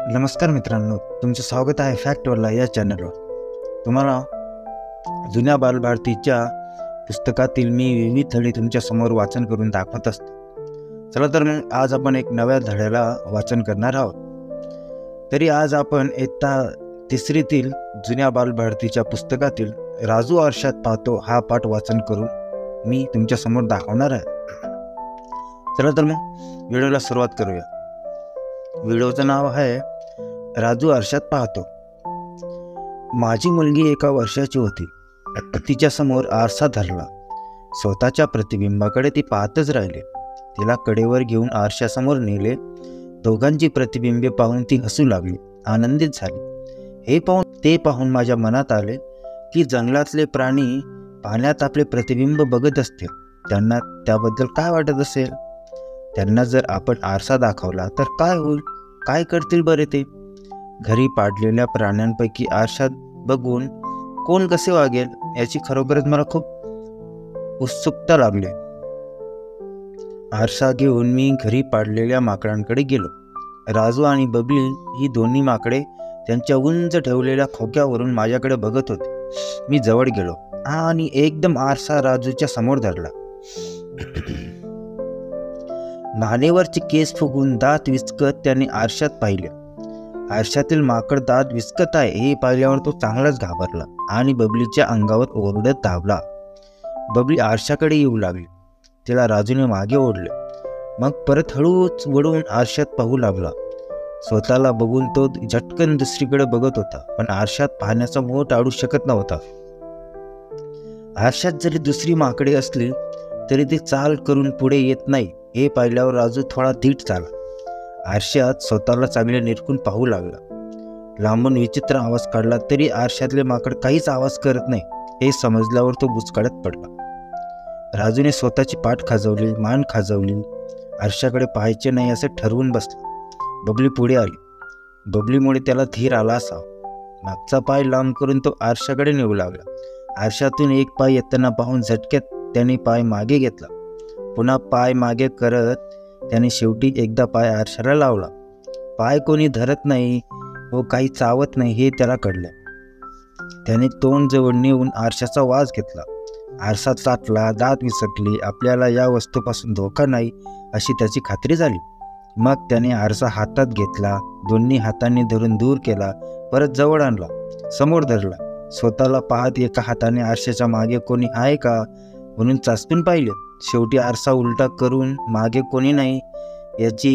नमस्कार मित्रांनो, तुमचे स्वागत आहे फॅक्टवरला या चॅनलवर। तुम्हाला जुन्या बालभारतीच्या पुस्तकातील मी विविध धडे तुमच्या समोर वाचन करून दाखवत असतो। चला तर मग आज आपण एक नव्या धड्याला वाचन करणार आहोत। तरी आज आपण इयत्ता तिसरीतील जुन्या बालभारतीच्या पुस्तकातील राजू आरशात पाहतो हा पाठ वाचन करून मी तुमच्या समोर दाखवणार आहे। चला तर मग व्हिडिओला सुरुवात करूया। व्हिडिओचं नाव आहे राजू आरशात पाहतो। माझी मुलगी 1 वर्षाची होती। तिच्या समोर आरसा धरला। स्वतःच्या प्रतिबिंबाकडे ती पाहतच राहिली। तिला कडेवर घेऊन आरशासमोर नेले। दोघांची प्रतिबिंबे पाहून ती हसू लागली, आनंदित झाली। ते पाहून माझ्या मनात आले की जंगलातले प्राणी पाण्यात आपले प्रतिबिंब बघत असतील, त्यांना त्याबद्दल काय वाटत असेल। त्यांना जर आपण आरसा दाखवला तर काय होईल, काय करतील बरे ते। घरी पाळलेल्या प्राण्यांपैकी आरशात बघून कोण कसे वागेल याची खरोखरच मला खूप उत्सुकता लागली। आरसा घेऊन मी घरी पाळलेल्या माकडांकडे गेलो। राजू आणि बबली ही दोन्ही माकडे त्यांच्या उंच ठेवलेल्या खोक्यावरून माझ्याकडे बघत होते। मी जवळ गेलो आणि एकदम आरसा राजूच्या समोर धरला। मानेवरचे केस फुगून दात विचकत त्याने आरशात पाहिले। आरशातील माकड दात विचकत आहे हे पाहिल्यावर तो चांगलाच घाबरला आणि बबलीच्या अंगावर ओरडत धावला। बबली आरशाकडे येऊ लागली। तिला राजूने मागे ओढले, मग परत हळूच वळून आरशात पाहू लागला। स्वतःला बघून तो झटकन दुसरीकडे बघत होता, पण आरशात पाहण्याचा मोह टाळू शकत नव्हता। आरशात जरी दुसरी माकडे असली तरी ती चाल करून पुढे येत नाही हे पाहिल्यावर राजू थोडा धीट झाला। आरशात स्वतःला चांगले निरखून पाहू लागला। लांबून विचित्र आवाज काढला तरी आरशातले माकड काहीच आवाज करत नाही हे समजल्यावर तो बुचकळ्यात पडला। राजूने स्वतःची पाठ खाजवली, मान खाजवली, आरशाकडे पाहायचे नाही असे ठरवून बसला। बबली पुढे आली। बबलीमुळे त्याला धीर आला असावा। मागचा पाय लांब करून तो आरशाकडे नेऊ लागला। आरशातून एक पाय येताना पाहून झटक्यात त्याने पाय मागे घेतला। पुन्हा पाय मागे करत त्याने शेवटी एकदा पाय आरशाला लावला। पाय कोणी धरत नाही व काही चावत नाही हे त्याला कळले। त्याने तोंड जवळ नेऊन आरशाचा वास घेतला। आरसा चाटला, दात विसरली, आपल्याला या वस्तूपासून धोका नाही अशी त्याची खात्री झाली। मग त्याने आरसा हातात घेतला, दोन्ही हातांनी धरून दूर केला, परत जवळ आणला, समोर धरला। स्वतःला पाहत एका हाताने आरशाच्या मागे कोणी आहे का म्हणून चाचपून पाहिले। शेवटी आरसा उलटा करून मागे कोणी नाही याची